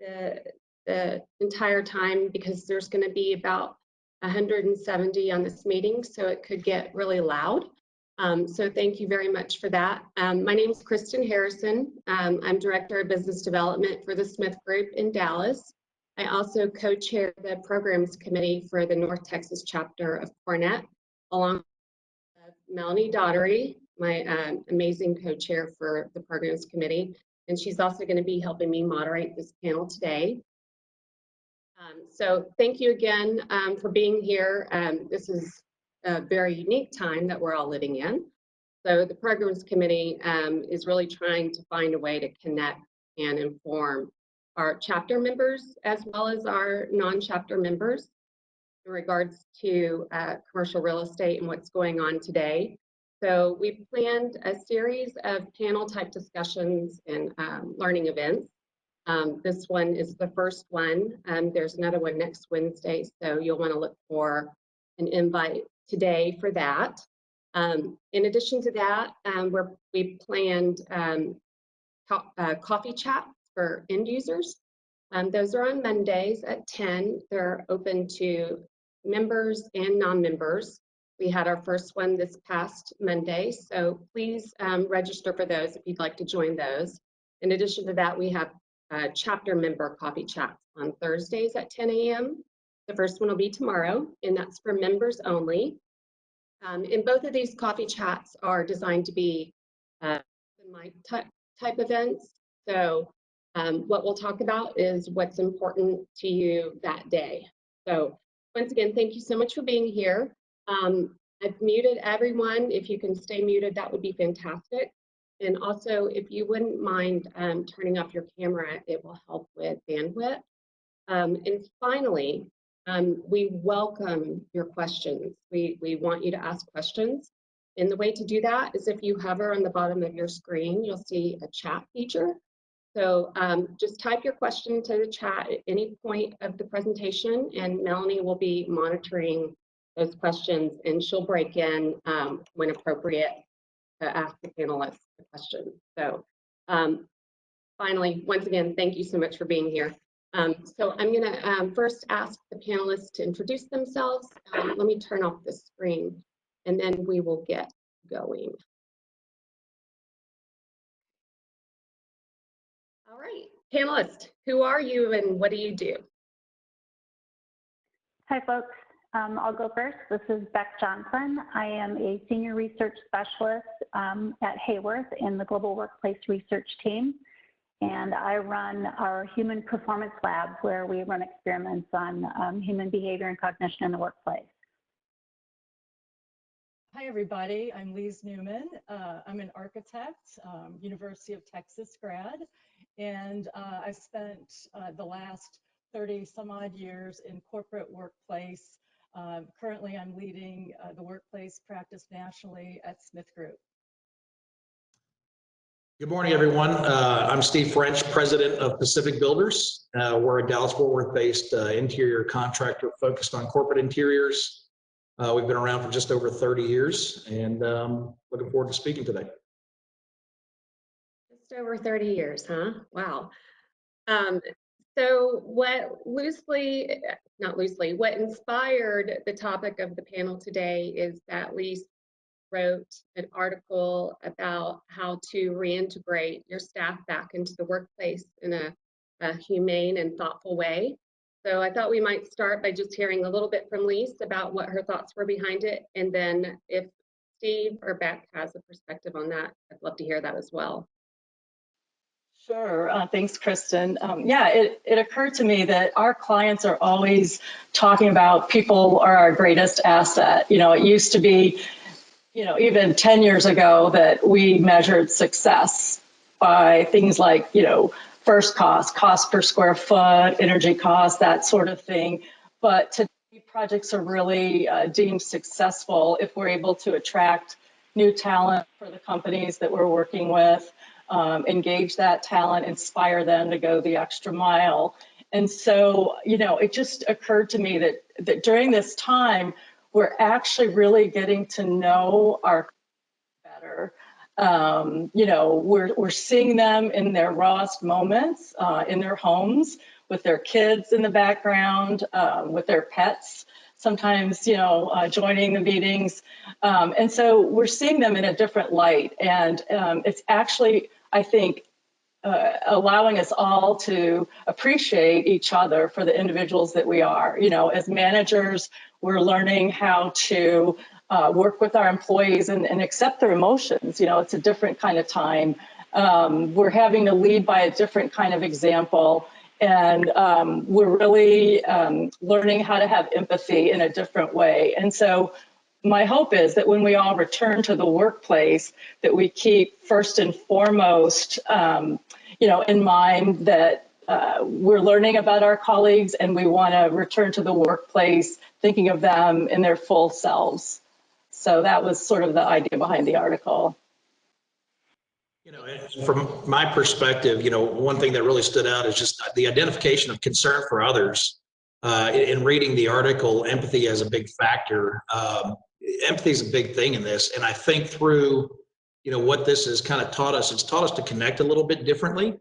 the entire time because there's going to be about 170 on this meeting, so it could get really loud. So thank you very much for that. My name is Kristen Harrison. I'm Director of Business Development for the Smith Group in Dallas. I also co-chair the Programs Committee for the North Texas chapter of Cornet, along with Melanie Daughtery, my amazing co-chair for the Programs Committee. And she's also going to be helping me moderate this panel today. So thank you again for being here. This is a very unique time that we're all living in. So the Programs Committee is really trying to find a way to connect and inform our chapter members as well as our non-chapter members in regards to commercial real estate and what's going on today. So we planned a series of panel type discussions and learning events. This one is the first one. There's another one next Wednesday, so you'll want to look for an invite today for that. In addition to that, we planned coffee chats for end users. Those are on Mondays at 10. They're open to members and non-members. We had our first one this past Monday, so please register for those if you'd like to join those. In addition to that, we have chapter member coffee chats on Thursdays at 10 a.m. The first one will be tomorrow, and that's for members only. And both of these coffee chats are designed to be mic type events. So what we'll talk about is what's important to you that day. So once again, thank you so much for being here. I've muted everyone. If you can stay muted, that would be fantastic. And also, if you wouldn't mind turning off your camera, it will help with bandwidth. And finally, we welcome your questions. We want you to ask questions. And the way to do that is if you hover on the bottom of your screen, you'll see a chat feature. So just type your question to the chat at any point of the presentation, and Melanie will be monitoring those questions, and she'll break in when appropriate to ask the panelists the question. So finally, once again, thank you so much for being here. So I'm going to first ask the panelists to introduce themselves. Let me turn off the screen, and then we will get going. All right, panelists, who are you and what do you do? Hi, folks. I'll go first. This is Beck Johnson. I am a senior research specialist at Hayworth in the Global Workplace Research Team. And I run our Human Performance Lab, where we run experiments on human behavior and cognition in the workplace. Hi, everybody. I'm Lise Newman. I'm an architect, University of Texas grad, and I spent the last 30 some odd years in corporate workplace. Currently, I'm leading the workplace practice nationally at Smith Group. Good morning, everyone. I'm Steve French, president of Pacific Builders. We're a Dallas-Fort Worth-based interior contractor focused on corporate interiors. We've been around for just over 30 years, and looking forward to speaking today. Just over 30 years, huh? Wow. So what what inspired the topic of the panel today is that Lise wrote an article about how to reintegrate your staff back into the workplace in a humane and thoughtful way. So I thought we might start by just hearing a little bit from Lise about what her thoughts were behind it. And then if Steve or Beck has a perspective on that, I'd love to hear that as well. Sure. Thanks, Kristen. Yeah, it occurred to me that our clients are always talking about people are our greatest asset. You know, it used to be, you know, even 10 years ago that we measured success by things like, you know, first cost per square foot, energy cost, that sort of thing. But today, projects are really deemed successful if we're able to attract new talent for the companies that we're working with. Engage that talent, inspire them to go the extra mile. And so, you know, it just occurred to me that during this time, we're actually really getting to know our better. You know, we're seeing them in their rawest moments, in their homes, with their kids in the background, with their pets, sometimes, you know, joining the meetings. And so we're seeing them in a different light. And it's actually, I think, allowing us all to appreciate each other for the individuals that we are. You know, as managers, we're learning how to work with our employees and accept their emotions. You know, it's a different kind of time. We're having to lead by a different kind of example. And we're really learning how to have empathy in a different way. And so my hope is that when we all return to the workplace, that we keep first and foremost, you know, in mind that we're learning about our colleagues and we want to return to the workplace thinking of them in their full selves. So that was sort of the idea behind the article. You know, from my perspective, you know, one thing that really stood out is just the identification of concern for others. In reading the article, empathy as a big factor. Empathy is a big thing in this, and I think through, you know, what this has kind of taught us, it's taught us to connect a little bit differently.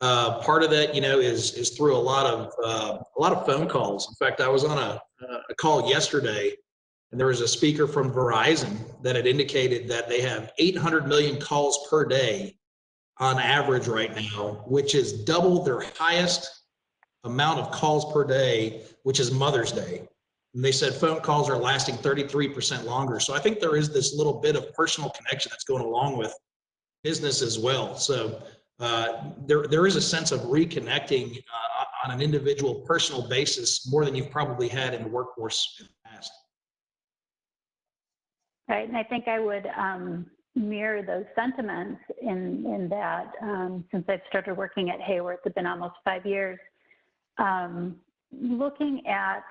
Part of that, you know, is through a lot of phone calls. In fact, I was on a call yesterday, and there was a speaker from Verizon that had indicated that they have 800 million calls per day on average right now, which is double their highest amount of calls per day, which is Mother's Day. And they said phone calls are lasting 33% longer. So I think there is this little bit of personal connection that's going along with business as well. So there is a sense of reconnecting on an individual personal basis more than you've probably had in the workforce in the past. Right, and I think I would mirror those sentiments in that since I've started working at Hayworth, it's been almost 5 years, looking at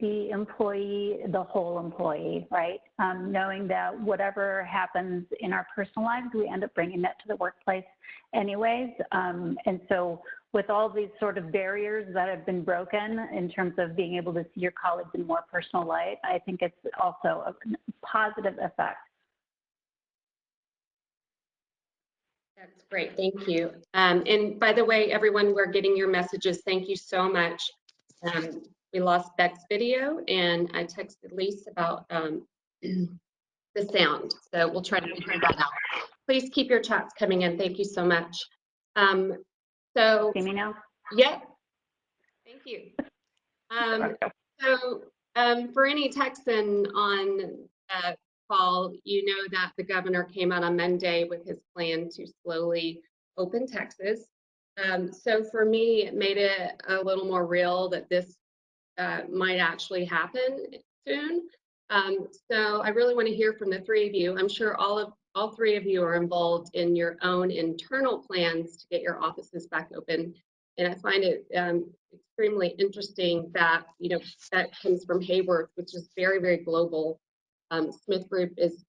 the employee, the whole employee, right? Knowing that whatever happens in our personal lives, we end up bringing that to the workplace anyways. And so with all these sort of barriers that have been broken in terms of being able to see your colleagues in a more personal light, I think it's also a positive effect. That's great, thank you. And by the way, everyone, we're getting your messages. Thank you so much. We lost Beck's video, and I texted Lise about the sound, so we'll try to figure that out. Please keep your chats coming in. Thank you so much. So, See me now? yeah, thank you. For any Texan on call, you know that the governor came out on Monday with his plan to slowly open Texas. So for me, it made it a little more real that this might actually happen soon. So I really want to hear from the three of you. I'm sure all three of you are involved in your own internal plans to get your offices back open. And I find it extremely interesting that, you know, that comes from Hayworth, which is very, very global. Smith Group is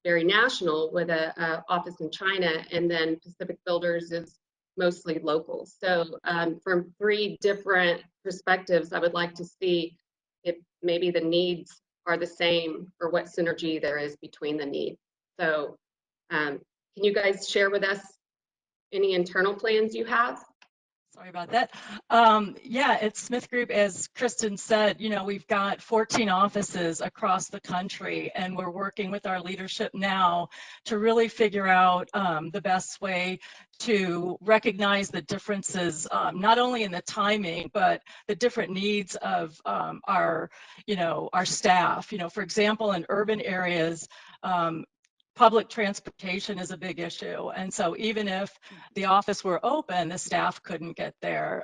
very national with a office in China, and then Pacific Builders is mostly local. So from three different perspectives, I would like to see if maybe the needs are the same or what synergy there is between the needs. So can you guys share with us any internal plans you have? Sorry about that. Yeah, at Smith Group, as Kristen said, you know, we've got 14 offices across the country, and we're working with our leadership now to really figure out the best way to recognize the differences, not only in the timing, but the different needs of our staff. You know, for example, in urban areas, public transportation is a big issue. And so even if the office were open, the staff couldn't get there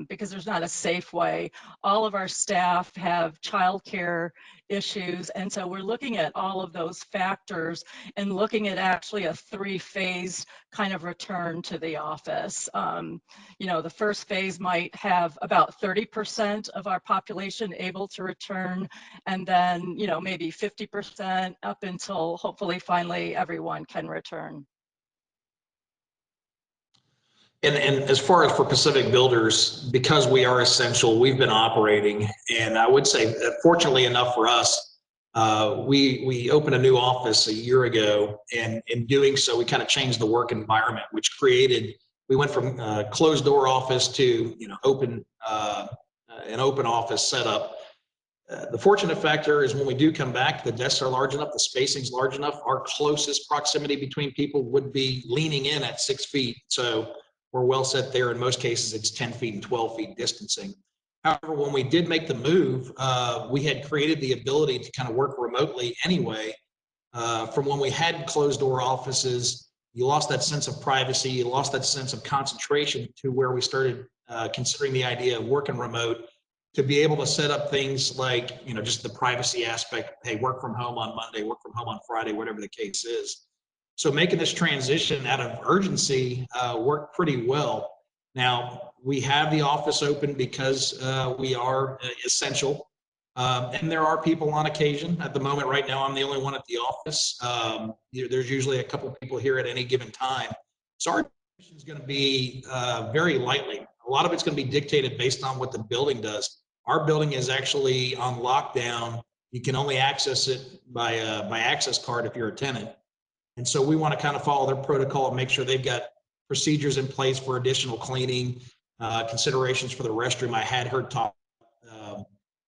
because there's not a safe way. All of our staff have childcare issues. And so we're looking at all of those factors and looking at actually a three-phase kind of return to the office. You know, the first phase might have about 30% of our population able to return, and then, you know, maybe 50% up until hopefully finally everyone can return. And as far as for Pacific Builders, because we are essential, we've been operating. And I would say, fortunately enough for us, We opened a new office a year ago, and in doing so, we kind of changed the work environment, which created. We went from closed door office to open an open office setup. The fortunate factor is when we do come back, the desks are large enough, the spacing's large enough. Our closest proximity between people would be leaning in at 6 feet. So we're well set there. In most cases, it's 10 feet and 12 feet distancing. However, when we did make the move, we had created the ability to kind of work remotely anyway. From when we had closed door offices, you lost that sense of privacy, you lost that sense of concentration to where we started considering the idea of working remote, to be able to set up things like, just the privacy aspect. Hey, work from home on Monday, work from home on Friday, whatever the case is. So making this transition out of urgency worked pretty well. Now, we have the office open because we are essential. And there are people on occasion. At the moment right now, I'm the only one at the office. There's usually a couple people here at any given time. So our is going to be very lightly. A lot of it's going to be dictated based on what the building does. Our building is actually on lockdown. You can only access it by access card if you're a tenant. And so we want to kind of follow their protocol and make sure they've got procedures in place for additional cleaning, considerations for the restroom. I had heard talk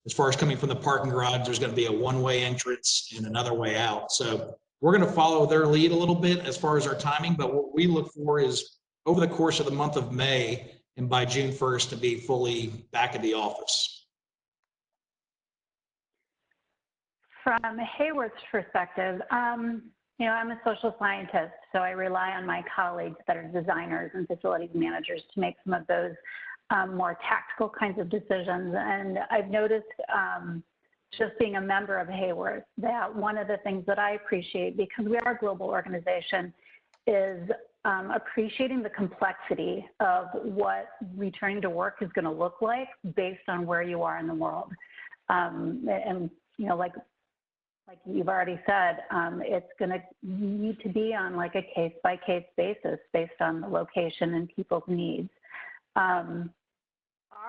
as far as coming from the parking garage, there's going to be a one-way entrance and another way out. So we're going to follow their lead a little bit as far as our timing, but what we look for is over the course of the month of May and by June 1st to be fully back at the office. From Hayward's perspective, I'm a social scientist, so I rely on my colleagues that are designers and facilities managers to make some of those more tactical kinds of decisions. And I've noticed just being a member of Hayward that one of the things that I appreciate, because we are a global organization, is appreciating the complexity of what returning to work is going to look like based on where you are in the world. And like you've already said, it's going to need to be on like a case-by-case basis based on the location and people's needs.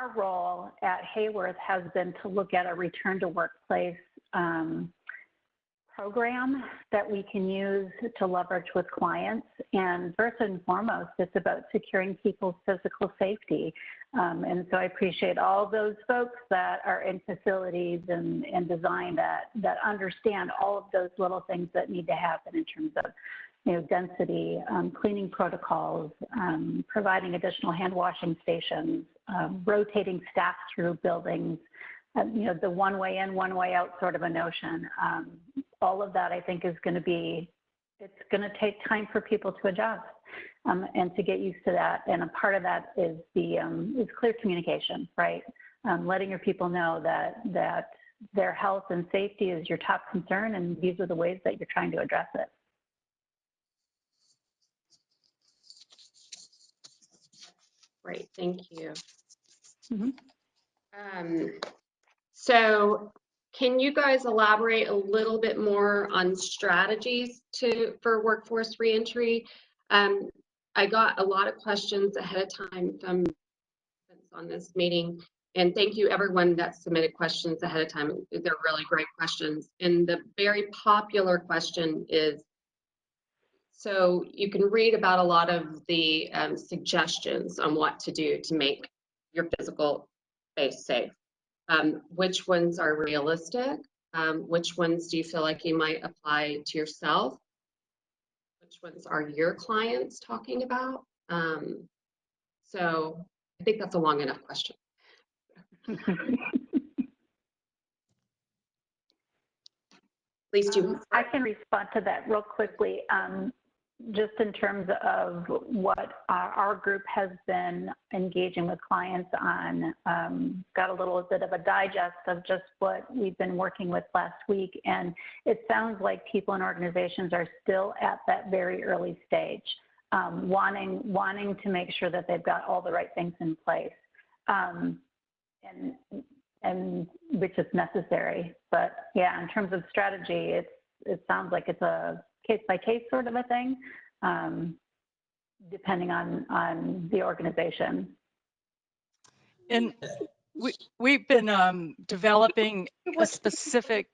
Our role at Hayworth has been to look at a return to workplace program that we can use to leverage with clients. And first and foremost, it's about securing people's physical safety. And so I appreciate all those folks that are in facilities and design that understand all of those little things that need to happen in terms of density, cleaning protocols, providing additional hand washing stations, rotating staff through buildings, the one way in, one way out sort of a notion. All of that I think is going to be, it's going to take time for people to adjust and to get used to that. And a part of that is is clear communication, right? Letting your people know that their health and safety is your top concern, and these are the ways that you're trying to address it. Great, thank you. Mm-hmm. So can you guys elaborate a little bit more on strategies for workforce reentry? I got a lot of questions ahead of time from on this meeting, and thank you everyone that submitted questions ahead of time. They're really great questions. And the very popular question is, so you can read about a lot of the suggestions on what to do to make your physical space safe. Which ones are realistic? Which ones do you feel like you might apply to yourself? Which ones are your clients talking about? So I think that's a long enough question. Please do. I can respond to that real quickly. Just in terms of what our group has been engaging with clients on, got a little bit of a digest of just what we've been working with last week. And it sounds like people and organizations are still at that very early stage, wanting to make sure that they've got all the right things in place, and which is necessary. But yeah, in terms of strategy, it sounds like it's a case-by-case sort of a thing, depending on the organization. And we've been developing a specific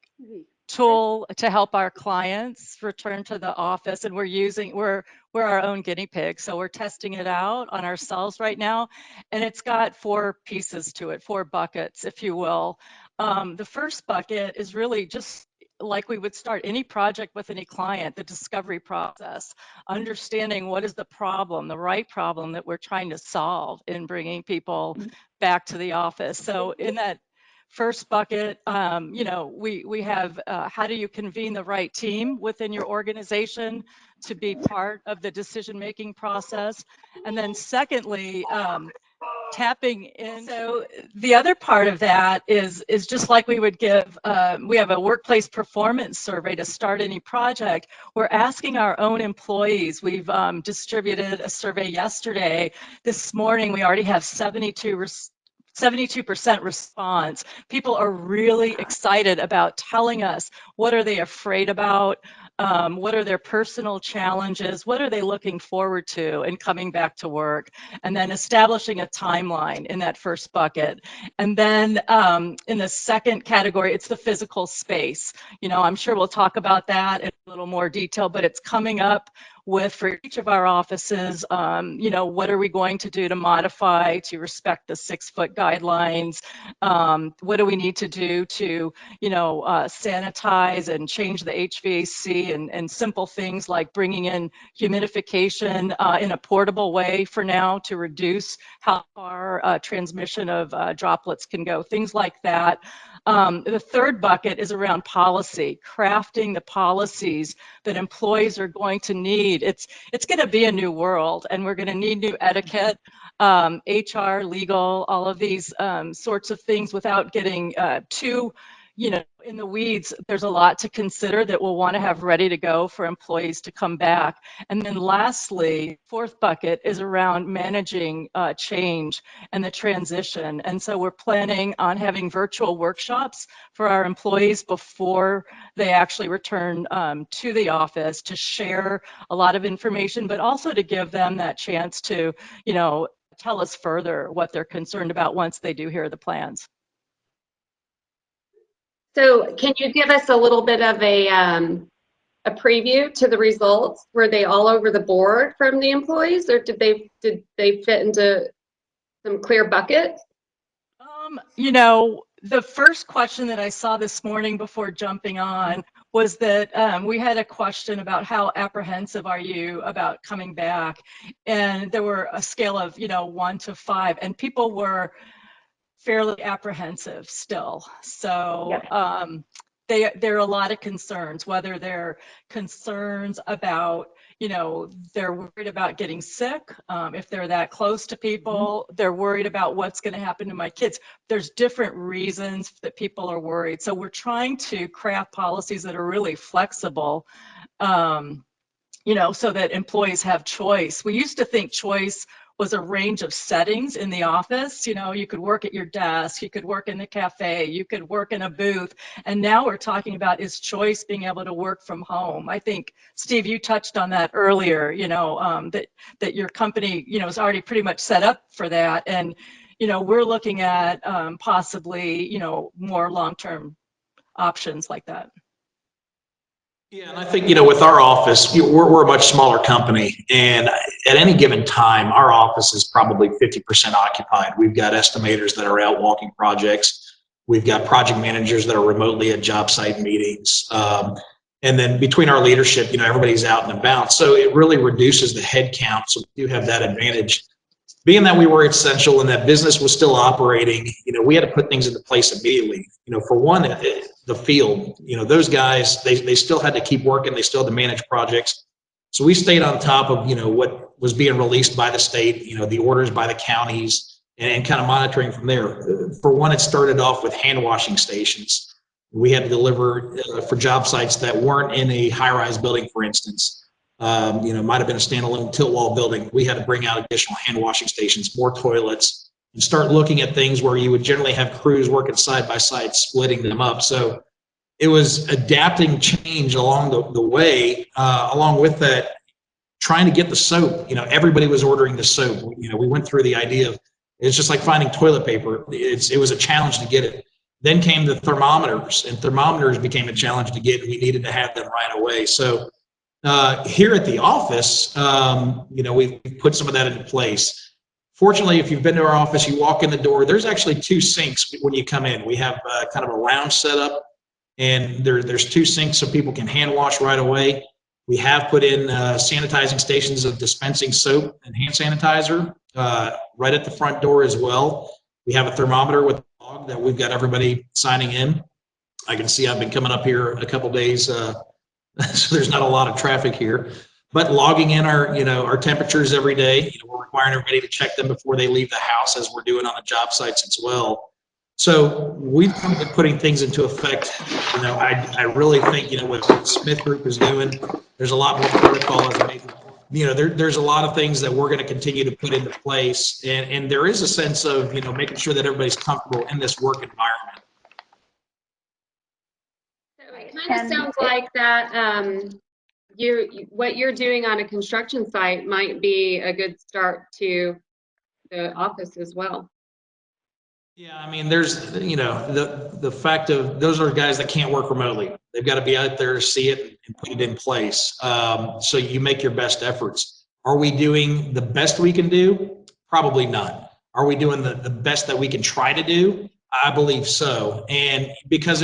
tool to help our clients return to the office, and we're our own guinea pig, so we're testing it out on ourselves right now, and it's got 4 pieces to it, 4 buckets, if you will. The first bucket is really just like we would start any project with any client, the discovery process, understanding what is the problem, the right problem that we're trying to solve in bringing people back to the office. So in that first bucket, we have how do you convene the right team within your organization to be part of the decision-making process? And then secondly, tapping in. So the other part of that is just like we would give, we have a workplace performance survey to start any project. We're asking our own employees. We've distributed a survey yesterday. This morning, we already have 72% response. People are really excited about telling us what are they afraid about, what are their personal challenges, what are they looking forward to in coming back to work, and then establishing a timeline in that first bucket. And then in the second category, it's the physical space. I'm sure we'll talk about that in a little more detail, but it's coming up with, for each of our offices, what are we going to do to modify to respect the 6-foot guidelines? What do we need to do to, sanitize and change the HVAC, and simple things like bringing in humidification in a portable way for now to reduce how far transmission of droplets can go, things like that. The third bucket is around policy, crafting the policies that employees are going to need. It's going to be a new world, and we're going to need new etiquette, HR, legal, all of these sorts of things without getting too in the weeds. There's a lot to consider that we'll want to have ready to go for employees to come back. And then lastly, fourth bucket is around managing change and the transition. And so we're planning on having virtual workshops for our employees before they actually return to the office, to share a lot of information, but also to give them that chance to, tell us further what they're concerned about once they do hear the plans. So can you give us a little bit of a preview to the results? Were they all over the board from the employees, or did they fit into some clear buckets? The first question that I saw this morning before jumping on was that we had a question about how apprehensive are you about coming back, and there were a scale of 1 to 5, and people were fairly apprehensive still. So there are a lot of concerns, whether they're concerns about, they're worried about getting sick, if they're that close to people, they're worried about what's going to happen to my kids. There's different reasons that people are worried. So we're trying to craft policies that are really flexible, so that employees have choice. We used to think choice was a range of settings in the office. You could work at your desk, you could work in the cafe, you could work in a booth. And now we're talking about, is choice being able to work from home? I think, Steve, you touched on that earlier, that your company, is already pretty much set up for that. And, we're looking at possibly, more long-term options like that. Yeah, and I think, with our office, we're a much smaller company, and at any given time, our office is probably 50% occupied. We've got estimators that are out walking projects. We've got project managers that are remotely at job site meetings. And then between our leadership, everybody's out and about. So it really reduces the head count. So we do have that advantage. Being that we were essential and that business was still operating, we had to put things into place immediately. For one, the field, those guys, they still had to keep working. They still had to manage projects. So we stayed on top of, what was being released by the state, the orders by the counties, and kind of monitoring from there. For one, it started off with hand washing stations. We had to deliver for job sites that weren't in a high-rise building, for instance. Might have been a standalone tilt wall building. We had to bring out additional hand washing stations, more toilets, and start looking at things where you would generally have crews working side by side, splitting them up. So it was adapting change along the way. Along with that, trying to get the soap. Everybody was ordering the soap. We went through the idea of, it's just like finding toilet paper. It was a challenge to get it. Then came the thermometers, and thermometers became a challenge to get. We needed to have them right away. So here at the office, we've put some of that into place. Fortunately, if you've been to our office, you walk in the door, there's actually 2 sinks when you come in. We have kind of a lounge setup, and there's 2 sinks so people can hand wash right away. We have put in sanitizing stations of dispensing soap and hand sanitizer right at the front door as well. We have a thermometer with a log that we've got everybody signing in. I can see I've been coming up here a couple days, so there's not a lot of traffic here. But logging in our temperatures every day. We're requiring everybody to check them before they leave the house, as we're doing on the job sites as well. So we've been putting things into effect. I really think what Smith Group is doing. There's a lot more protocol as a there's a lot of things that we're going to continue to put into place, and there is a sense of making sure that everybody's comfortable in this work environment. So it kind of sounds like that what you're doing on a construction site might be a good start to the office as well. Yeah, I mean, there's the fact of those are guys that can't work remotely. They've got to be out there to see it and put it in place. So you make your best efforts. Are we doing the best we can do? Probably not. Are we doing the best that we can try to do? I believe so. And because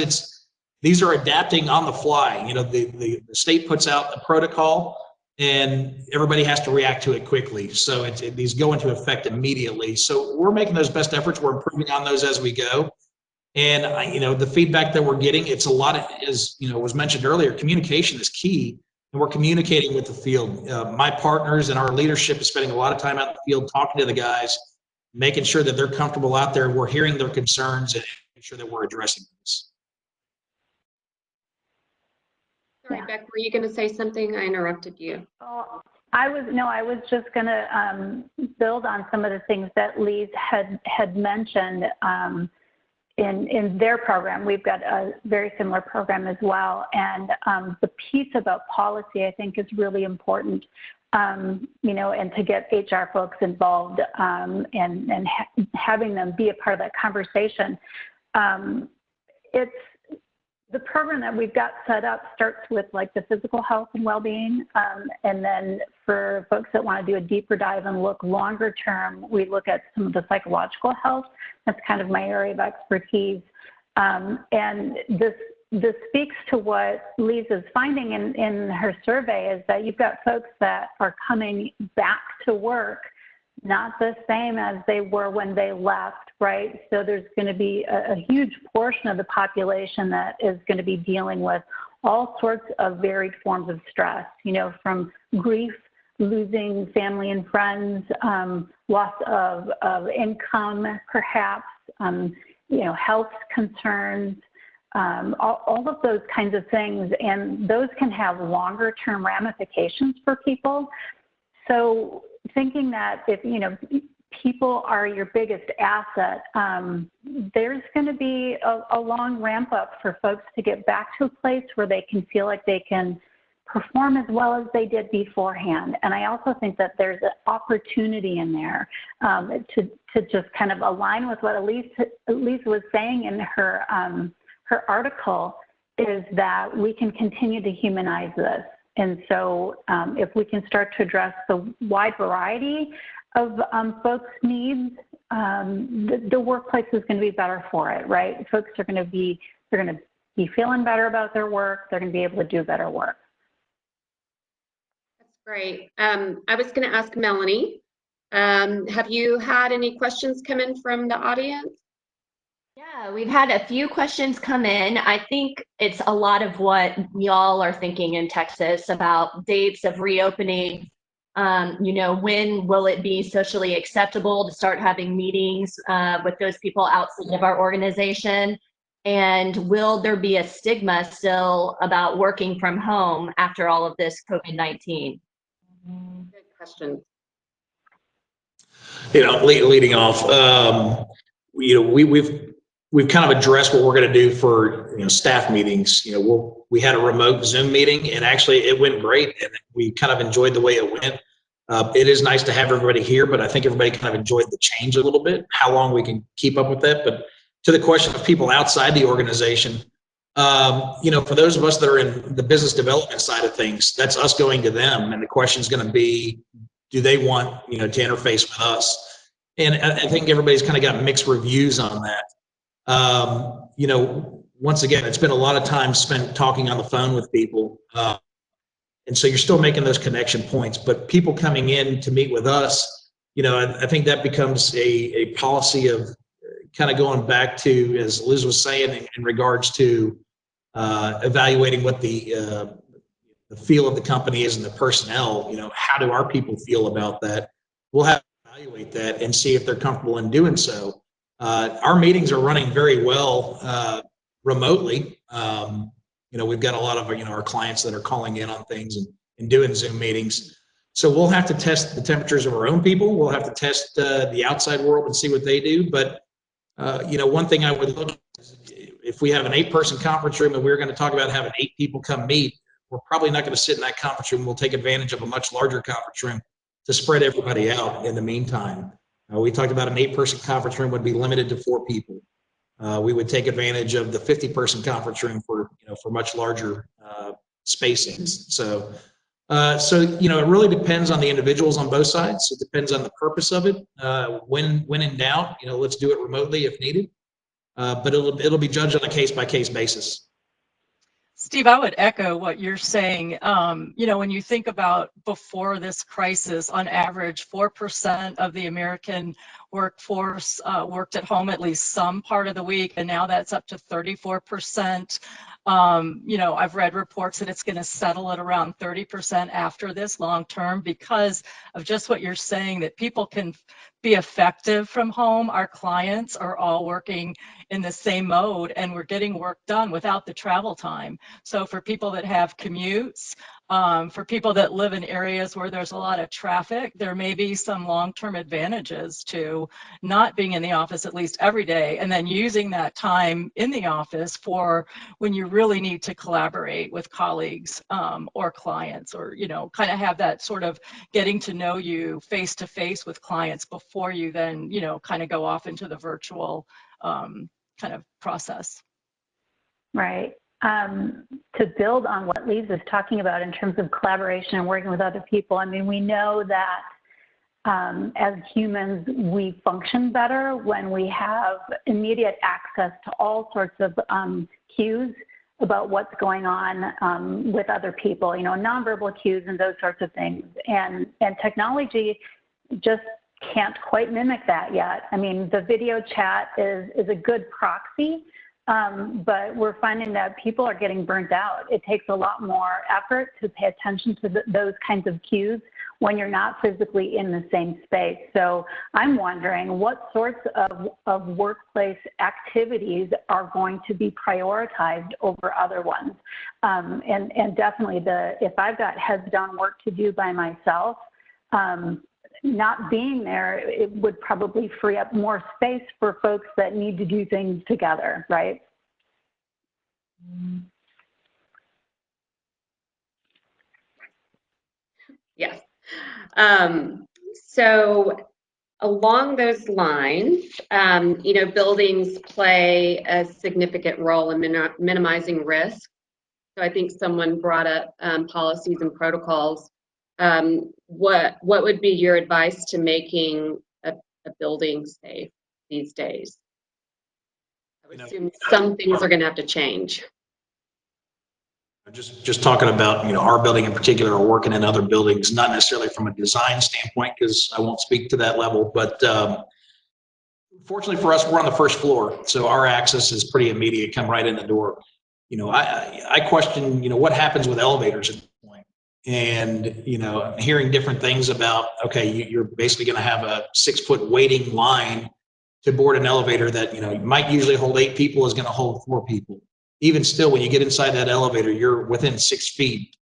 these are adapting on the fly. The state puts out the protocol, and everybody has to react to it quickly. So these go into effect immediately. So we're making those best efforts. We're improving on those as we go. And the feedback that we're getting, it's a lot of, as was mentioned earlier, communication is key, and we're communicating with the field. My partners and our leadership is spending a lot of time out in the field talking to the guys, making sure that they're comfortable out there. We're hearing their concerns and making sure that we're addressing this. Sorry, Beck, were you going to say something? I interrupted you. Oh, I was just going to build on some of the things that Lise had mentioned in their program. We've got a very similar program as well, and the piece about policy I think is really important. And to get HR folks involved and having them be a part of that conversation. The program that we've got set up starts with like the physical health and well-being. And then for folks that want to do a deeper dive and look longer term, we look at some of the psychological health. That's kind of my area of expertise. And this speaks to what Lise is finding in her survey, is that you've got folks that are coming back to work not the same as they were when they left, right? So there's going to be a huge portion of the population that is going to be dealing with all sorts of varied forms of stress, from grief, losing family and friends, loss of income, perhaps, health concerns, all of those kinds of things. And those can have longer term ramifications for people. So thinking that if, people are your biggest asset, there's going to be a long ramp up for folks to get back to a place where they can feel like they can perform as well as they did beforehand. And I also think that there's an opportunity in there to just kind of align with what Elise was saying in her article, is that we can continue to humanize this. And so if we can start to address the wide variety of folks' needs, the workplace is going to be better for it, right? Folks are going to be feeling better about their work. They're going to be able to do better work. That's great. I was going to ask Melanie, have you had any questions come in from the audience? Yeah, we've had a few questions come in. I think it's a lot of what y'all are thinking in Texas about dates of reopening. When will it be socially acceptable to start having meetings with those people outside of our organization? And will there be a stigma still about working from home after all of this COVID-19? Good question. Leading off, we've kind of addressed what we're going to do for staff meetings. We had a remote Zoom meeting, and actually it went great, and we kind of enjoyed the way it went. It is nice to have everybody here, but I think everybody kind of enjoyed the change a little bit. How long we can keep up with that, but to the question of people outside the organization, for those of us that are in the business development side of things, that's us going to them. And the question is going to be, do they want, to interface with us? And I think everybody's kind of got mixed reviews on that. Once again, it's been a lot of time spent talking on the phone with people. And so you're still making those connection points, but people coming in to meet with us, I think that becomes a policy of kind of going back to, as Liz was saying, in regards to evaluating what the feel of the company is and the personnel. How do our people feel about that? We'll have to evaluate that and see if they're comfortable in doing so. Our meetings are running very well remotely. We've got a lot of our clients that are calling in on things and doing Zoom meetings. So we'll have to test the temperatures of our own people. We'll have to test the outside world and see what they do. But one thing I would look at is if we have an 8-person conference room and we're going to talk about having 8 people come meet, we're probably not going to sit in that conference room. We'll take advantage of a much larger conference room to spread everybody out in the meantime. We talked about an 8-person conference room would be limited to 4 people. We would take advantage of the 50-person conference room for much larger spacings. So it really depends on the individuals on both sides. It depends on the purpose of it. When in doubt, let's do it remotely if needed. But it'll be judged on a case-by-case basis. Steve, I would echo what you're saying. When you think about before this crisis, on average, 4% of the American workforce worked at home at least some part of the week, and now that's up to 34%. I've read reports that it's going to settle at around 30% after this long term because of just what you're saying, that people can be effective from home. Our clients are all working in the same mode and we're getting work done without the travel time. So for people that have commutes, for people that live in areas where there's a lot of traffic, there may be some long-term advantages to not being in the office at least every day and then using that time in the office for when you really need to collaborate with colleagues or clients, or kind of have that sort of getting to know you face to face with clients before you then kind of go off into the virtual kind of process. Right. To build on what Liz is talking about in terms of collaboration and working with other people, I mean, we know that as humans, we function better when we have immediate access to all sorts of cues about what's going on with other people, nonverbal cues and those sorts of things. And technology just can't quite mimic that yet. I mean, the video chat is a good proxy, but we're finding that people are getting burnt out. It takes a lot more effort to pay attention to those kinds of cues when you're not physically in the same space. So I'm wondering what sorts of workplace activities are going to be prioritized over other ones. And definitely if I've got heads down work to do by myself, not being there, it would probably free up more space for folks that need to do things together, right? Yes. So along those lines, buildings play a significant role in minimizing risk. So I think someone brought up policies and protocols. What would be your advice to making a building safe these days? I would assume some things are going to have to change. Just talking about our building in particular, or working in other buildings, not necessarily from a design standpoint, because I won't speak to that level, but fortunately for us, we're on the first floor, so our access is pretty immediate. Come right in the door. I question what happens with elevators at this point, and hearing different things about, okay, you're basically going to have a 6-foot waiting line to board an elevator that might usually hold 8 people is going to hold 4 people. Even still, when you get inside that elevator, you're within 6 feet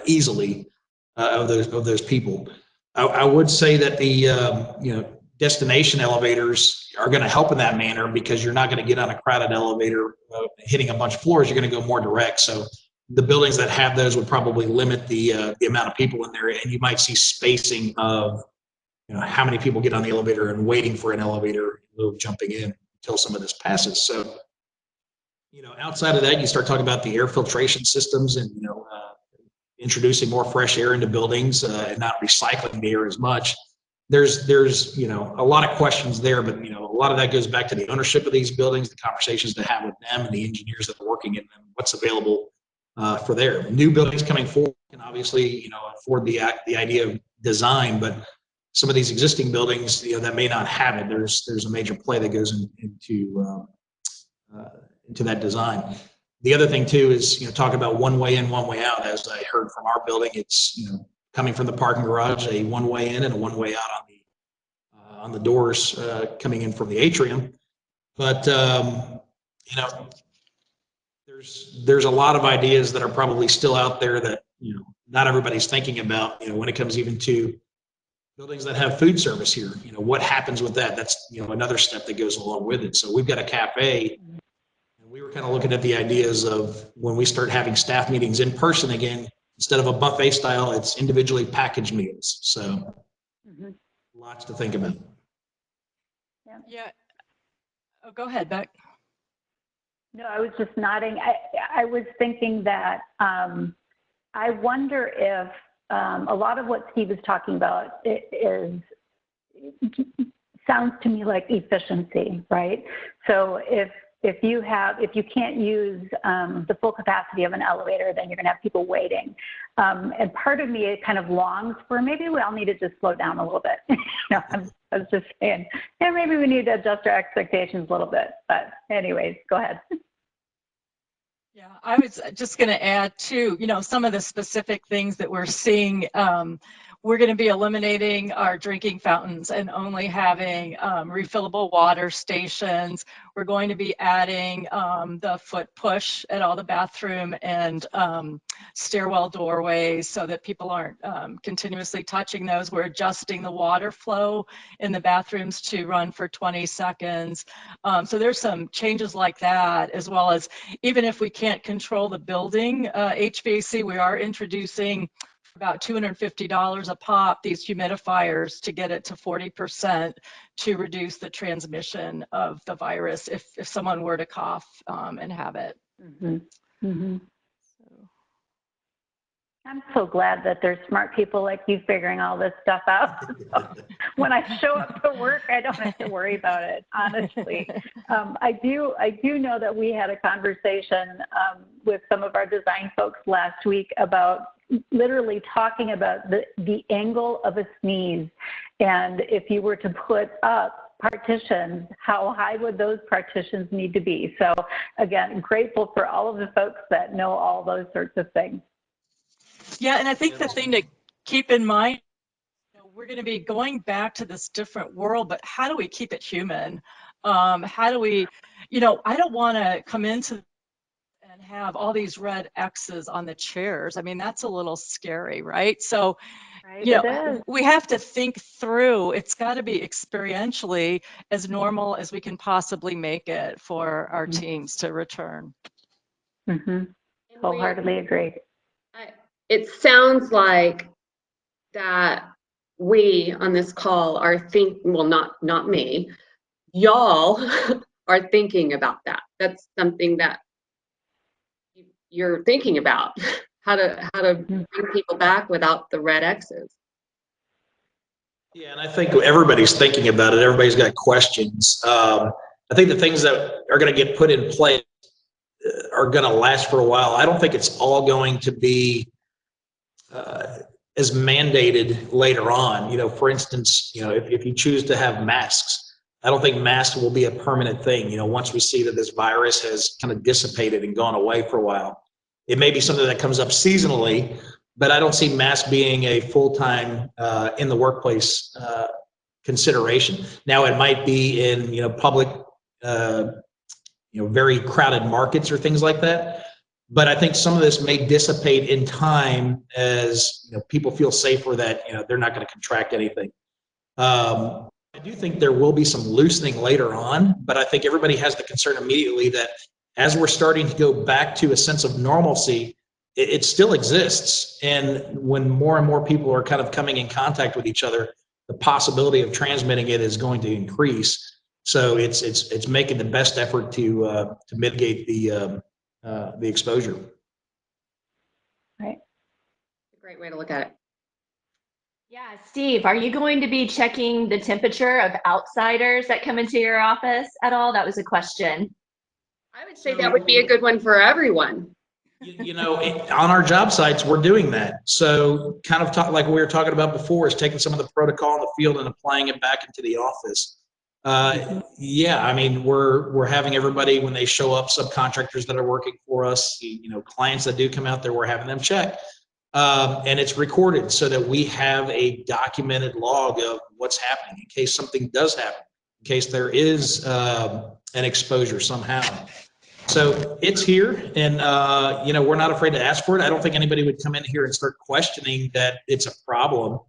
easily of those people. I would say that the destination elevators are going to help in that manner, because you're not going to get on a crowded elevator hitting a bunch of floors. You're going to go more direct. So the buildings that have those would probably limit the amount of people in there, and you might see spacing of how many people get on the elevator and waiting for an elevator, jumping in until some of this passes. So, outside of that, you start talking about the air filtration systems and, introducing more fresh air into buildings and not recycling the air as much. There's a lot of questions there, but a lot of that goes back to the ownership of these buildings, the conversations to have with them and the engineers that are working in them, what's available for there. New buildings coming forward can obviously afford the idea of design, but some of these existing buildings that may not have it. There's a major play that goes into that design. The other thing too is talking about one way in, one way out. As I heard from our building, it's coming from the parking garage, a one way in and a one way out on the doors coming in from the atrium. But there's a lot of ideas that are probably still out there that not everybody's thinking about. When it comes even to buildings that have food service here, what happens with that? That's another step that goes along with it. So we've got a cafe. We were kind of looking at the ideas of when we start having staff meetings in person again, instead of a buffet style, it's individually packaged meals. So lots to think about. Yeah. Oh, go ahead, Beck. No, I was just nodding. I was thinking that I wonder if a lot of what Steve is talking about sounds to me like efficiency, right? So if you can't use the full capacity of an elevator, then you're going to have people waiting. And part of me, it kind of longs for maybe we all need to just slow down a little bit. I was just saying, maybe we need to adjust our expectations a little bit. But anyways, go ahead. Yeah, I was just going to add too, some of the specific things that we're seeing. We're going to be eliminating our drinking fountains and only having refillable water stations. We're going to be adding the foot push at all the bathroom and stairwell doorways so that people aren't continuously touching those. We're adjusting the water flow in the bathrooms to run for 20 seconds. So there's some changes like that, as well as even if we can't control the building HVAC, we are introducing about $250 a pop, these humidifiers to get it to 40% to reduce the transmission of the virus if someone were to cough and have it. I'm so glad that there's smart people like you figuring all this stuff out. So when I show up to work, I don't have to worry about it, honestly. I do know that we had a conversation with some of our design folks last week about literally talking about the angle of a sneeze. And if you were to put up partitions, how high would those partitions need to be? So again, grateful for all of the folks that know all those sorts of things. Yeah, and I think the thing to keep in mind, we're going to be going back to this different world, but how do we keep it human? How do we, I don't want to come into and have all these red X's on the chairs. I mean, that's a little scary, right? So, we have to think through, it's got to be experientially as normal as we can possibly make it for our teams to return. Wholeheartedly agree. It sounds like that we on this call are not me, y'all are thinking about that. That's something that you're thinking about, how to bring people back without the red X's. Yeah, and I think everybody's thinking about it. Everybody's got questions. I think the things that are going to get put in place are going to last for a while. I don't think it's all going to be as mandated later on. For instance, if you choose to have masks, I don't think masks will be a permanent thing. Once we see that this virus has kind of dissipated and gone away for a while, it may be something that comes up seasonally, but I don't see masks being a full-time in the workplace consideration. Now, it might be in public, very crowded markets or things like that. But I think some of this may dissipate in time as people feel safer that they're not going to contract anything. I do think there will be some loosening later on, but I think everybody has the concern immediately that as we're starting to go back to a sense of normalcy, it still exists. And when more and more people are kind of coming in contact with each other, the possibility of transmitting it is going to increase. So it's making the best effort to mitigate the exposure. Right. A great way to look at it. Yeah, Steve, are you going to be checking the temperature of outsiders that come into your office at all? That was a question. I would say that would be a good one for everyone. You know, on our job sites, we're doing that. So kind of talk like we were talking about before, is taking some of the protocol in the field and applying it back into the office. Yeah, I mean, we're having everybody, when they show up, subcontractors that are working for us, you know, clients that do come out there, we're having them check. And it's recorded so that we have a documented log of what's happening in case something does happen, in case there is an exposure somehow. So it's here, and you know, we're not afraid to ask for it. I don't think anybody would come in here and start questioning that it's a problem.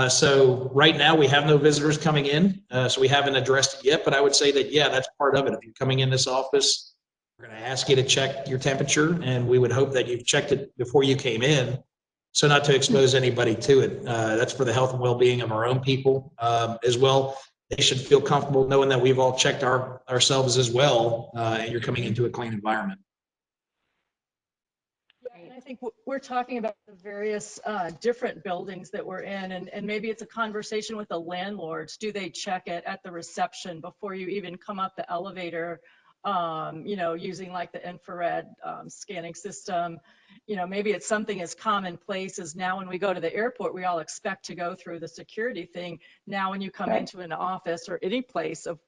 So right now we have no visitors coming in, so we haven't addressed it yet. But I would say that, yeah, that's part of it. If you're coming in this office, we're going to ask you to check your temperature, and we would hope that you've checked it before you came in, so not to expose anybody to it. That's for the health and well-being of our own people as well. They should feel comfortable knowing that we've all checked ourselves as well, and you're coming into a clean environment. Yeah, and I think we're talking about the various different buildings that we're in, and maybe it's a conversation with the landlords. Do they check it at the reception before you even come up the elevator? You know, using like the infrared scanning system. You know, maybe it's something as commonplace as now when we go to the airport, we all expect to go through the security thing. Now, when you come into an office or any place of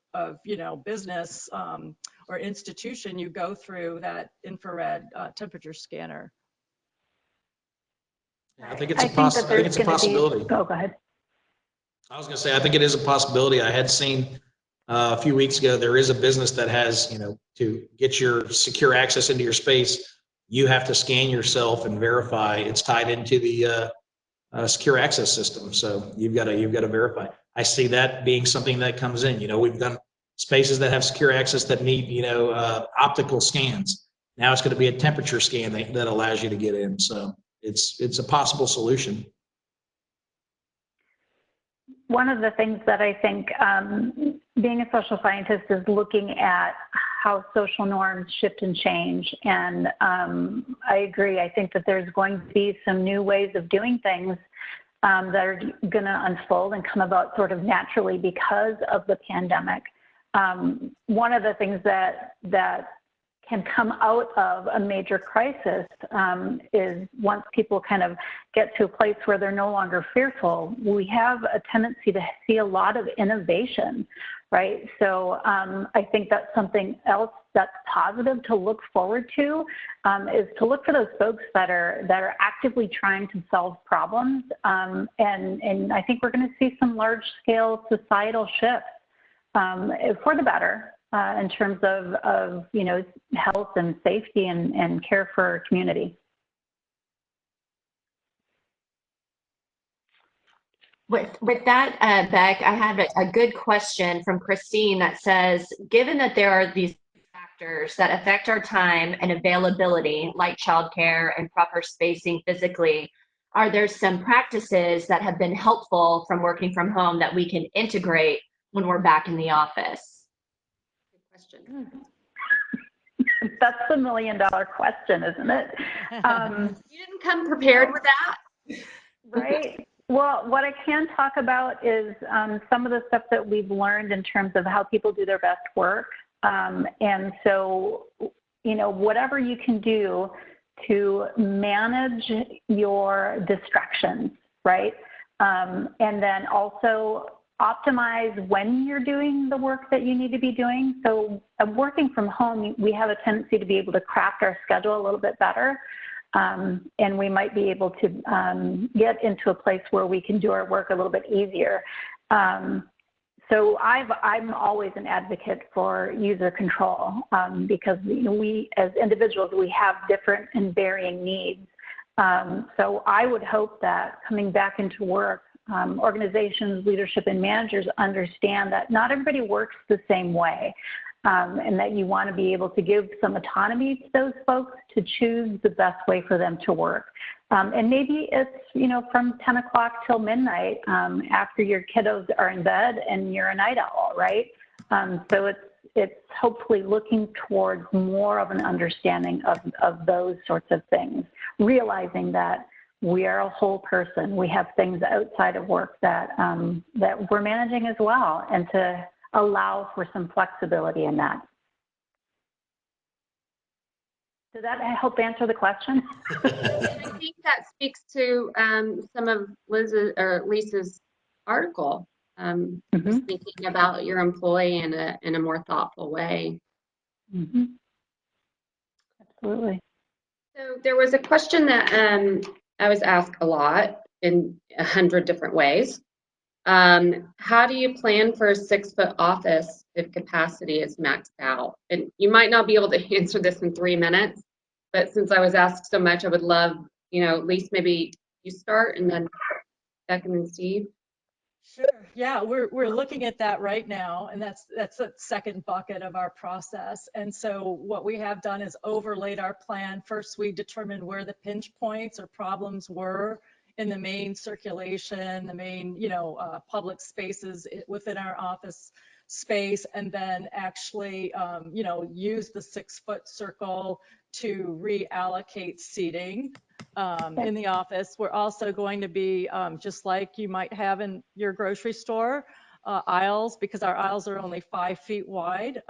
you know, business or institution, you go through that infrared temperature scanner. Yeah, I think it's a possibility. Oh, go ahead. I was going to say, I think it is a possibility. I had seen a few weeks ago, there is a business that has, you know, to get your secure access into your space, you have to scan yourself and verify it's tied into the secure access system. So you've got to verify. I see that being something that comes in. You know, we've done spaces that have secure access that need, you know, optical scans. Now it's going to be a temperature scan that allows you to get in. So it's a possible solution. One of the things that I think being a social scientist is looking at how social norms shift and change. And I agree. I think that there's going to be some new ways of doing things that are going to unfold and come about sort of naturally because of the pandemic. One of the things that can come out of a major crisis is once people kind of get to a place where they're no longer fearful, we have a tendency to see a lot of innovation, right? So I think that's something else that's positive to look forward to, is to look for those folks that are actively trying to solve problems. And I think we're going to see some large scale societal shifts for the better. In terms of you know, health and safety and care for our community. With that, Beck, I have a good question from Christine that says, given that there are these factors that affect our time and availability, like childcare and proper spacing physically, are there some practices that have been helpful from working from home that we can integrate when we're back in the office? Question. That's the $1 million question, isn't it? You didn't come prepared with that? Right. Well, what I can talk about is some of the stuff that we've learned in terms of how people do their best work. And so, you know, whatever you can do to manage your distractions, right? And then also optimize when you're doing the work that you need to be doing. So working from home, we have a tendency to be able to craft our schedule a little bit better. And we might be able to get into a place where we can do our work a little bit easier. So I'm always an advocate for user control because we as individuals, we have different and varying needs. So I would hope that coming back into work, organizations, leadership, and managers understand that not everybody works the same way, and that you want to be able to give some autonomy to those folks to choose the best way for them to work. And maybe it's, you know, from 10 o'clock till midnight after your kiddos are in bed and you're a night owl, right? So it's hopefully looking towards more of an understanding of those sorts of things, realizing that we are a whole person. We have things outside of work that that we're managing as well, and to allow for some flexibility in that. Does that help answer the question? And I think that speaks to some of Lisa's article. Just thinking about your employee in a more thoughtful way. Absolutely. So there was a question that I was asked a lot in 100 different ways. How do you plan for a 6-foot office if capacity is maxed out? And you might not be able to answer this in 3 minutes, but since I was asked so much, I would love, at least maybe you start and then Beck and then Steve. Sure. Yeah, we're looking at that right now, and that's the second bucket of our process. And so what we have done is overlaid our plan. First, we determined where the pinch points or problems were in the main circulation, the main public spaces within our office space, and then actually use the 6-foot circle to reallocate seating in the office. We're also going to be just like you might have in your grocery store, aisles, because our aisles are only 5 feet wide.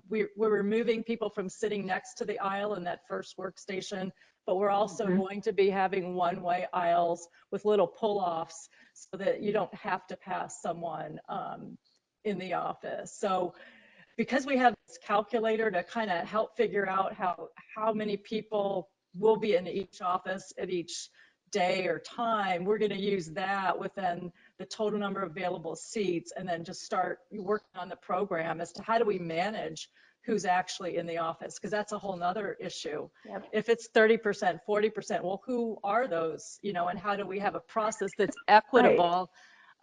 We're removing people from sitting next to the aisle in that first workstation, but we're also going to be having one-way aisles with little pull-offs so that you don't have to pass someone in the office. So because we have this calculator to kind of help figure out how many people will be in each office at each day or time, we're going to use that within the total number of available seats, and then just start working on the program as to how do we manage who's actually in the office, because that's a whole nother issue. Yep. If it's 30%, 40%, well, who are those, and how do we have a process that's equitable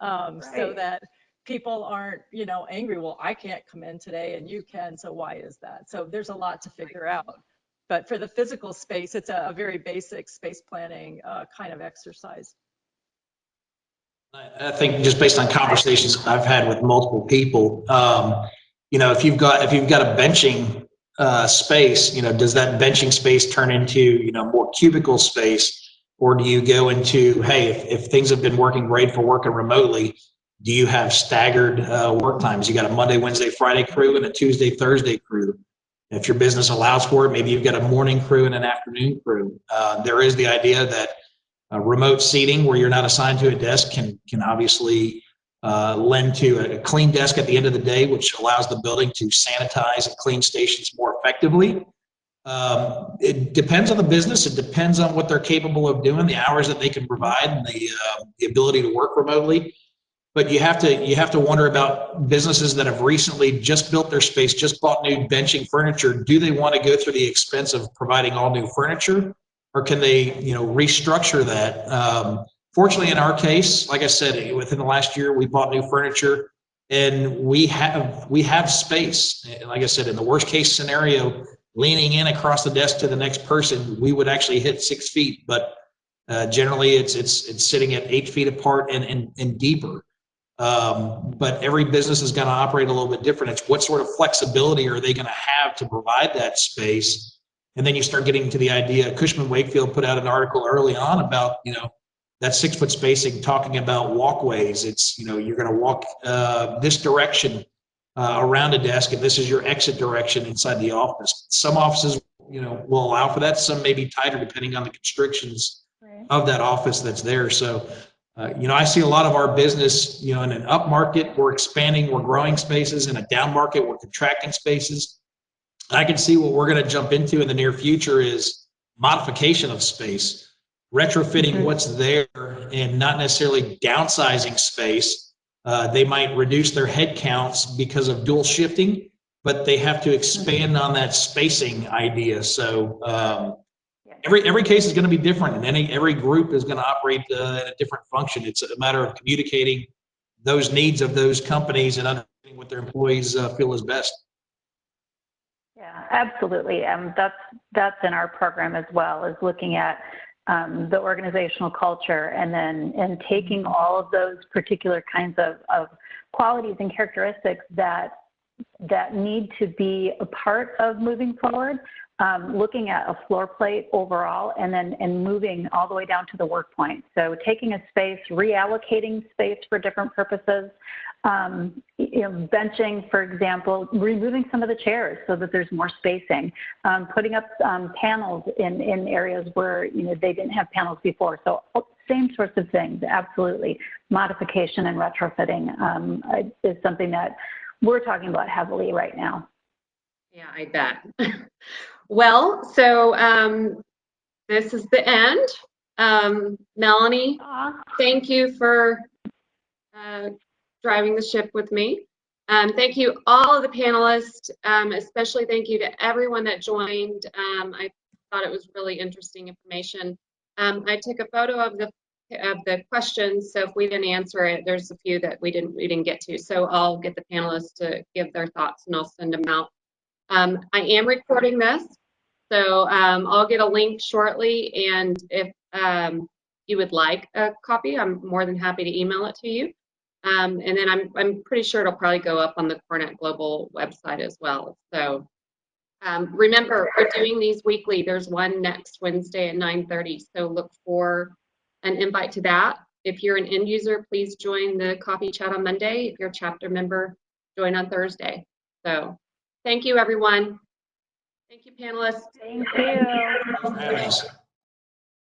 so that people aren't, angry, well, I can't come in today and you can, so why is that? So there's a lot to figure out. But for the physical space, it's a very basic space planning kind of exercise. I think just based on conversations I've had with multiple people, if you've got a benching space, does that benching space turn into, more cubicle space? Or do you go into, hey, if things have been working great for working remotely, do you have staggered work times? You got a Monday, Wednesday, Friday crew and a Tuesday, Thursday crew. If your business allows for it, maybe you've got a morning crew and an afternoon crew. There is the idea that remote seating where you're not assigned to a desk can obviously lend to a clean desk at the end of the day, which allows the building to sanitize and clean stations more effectively. It depends on the business. It depends on what they're capable of doing, the hours that they can provide, and the ability to work remotely. But you have to wonder about businesses that have recently just built their space, just bought new benching furniture. Do they want to go through the expense of providing all new furniture, or can they restructure that? Fortunately, in our case, like I said, within the last year, we bought new furniture, and we have space. And like I said, in the worst case scenario, leaning in across the desk to the next person, we would actually hit 6 feet, but generally it's sitting at 8 feet apart and deeper. But every business is going to operate a little bit different. It's what sort of flexibility are they going to have to provide that space? And then you start getting to the idea. Cushman Wakefield put out an article early on about, that 6-foot spacing, talking about walkways. It's, you're going to walk this direction around a desk, and this is your exit direction inside the office. Some offices, will allow for that. Some may be tighter depending on the constrictions of that office that's there. So, I see a lot of our business, in an up market, we're expanding, we're growing spaces. In a down market, we're contracting spaces. I can see what we're going to jump into in the near future is modification of space, retrofitting what's there and not necessarily downsizing space. They might reduce their head counts because of dual shifting, but they have to expand on that spacing idea. So, every case is going to be different, and every group is going to operate in a different function. It's a matter of communicating those needs of those companies and understanding what their employees feel is best. Yeah, absolutely. That's in our program as well, is looking at the organizational culture and taking all of those particular kinds of qualities and characteristics that that need to be a part of moving forward, looking at a floor plate overall and moving all the way down to the work point. So taking a space, reallocating space for different purposes, benching, for example, removing some of the chairs so that there's more spacing, putting up panels in areas where they didn't have panels before. So same sorts of things, absolutely. Modification and retrofitting is something that we're talking about heavily right now. Yeah, I bet. Well, so this is the end. Melanie, thank you for driving the ship with me. Thank you all of the panelists, especially thank you to everyone that joined. I thought it was really interesting information. I took a photo of the questions, so if we didn't answer it, there's a few that we didn't get to. So I'll get the panelists to give their thoughts and I'll send them out. I am recording this, so I'll get a link shortly, and if you would like a copy, I'm more than happy to email it to you. And then I'm pretty sure it'll probably go up on the Cornet Global website as well. So remember, we're doing these weekly. There's one next Wednesday at 9:30, so look for an invite to that. If you're an end user, please join the coffee chat on Monday. If you're a chapter member, join on Thursday. So thank you, everyone. Thank you, panelists. Thank you. Thanks for having us.